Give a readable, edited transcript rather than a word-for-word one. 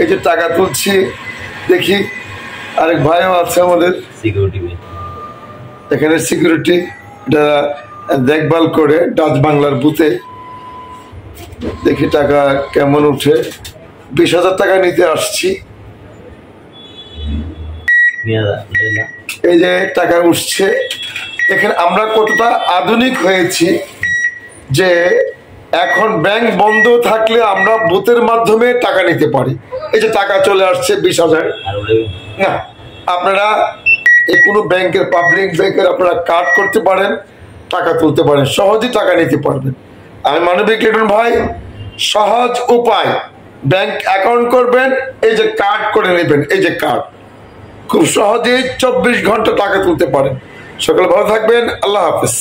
এই যে টাকা তুলছি, দেখি আরেক ভাইও আছে আমাদের সিকিউরিটি, এখানে সিকিউরিটি, এটা দেখভাল করে ডাচ বাংলার বুথে। দেখি টাকা কেমন উঠে। 20,000 টাকা নিতে আসছি। এই যে টাকা উঠছে। দেখেন আমরা কতটা আধুনিক হয়েছি যে এখন ব্যাংক বন্ধ থাকলে আমরা বুথের মাধ্যমে টাকা নিতে পারি। এই যে টাকা চলে আসছে 20,000। না, আপনারা কোনো ব্যাংকের, পাবলিক ব্যাংকের আপনারা কার্ড করতে পারেন, টাকা তুলতে পারেন, সহজেই টাকা নিতে পারবেন। আমি মানবিক লিটন ভাই সহজ উপায়, ব্যাংক অ্যাকাউন্ট করবেন, এই যে কার্ড করে নেবেন, এই যে কার্ড, খুব সহজেই 24 ঘন্টা টাকা তুলতে পারেন। সকলে ভালো থাকবেন, আল্লাহ হাফেজ।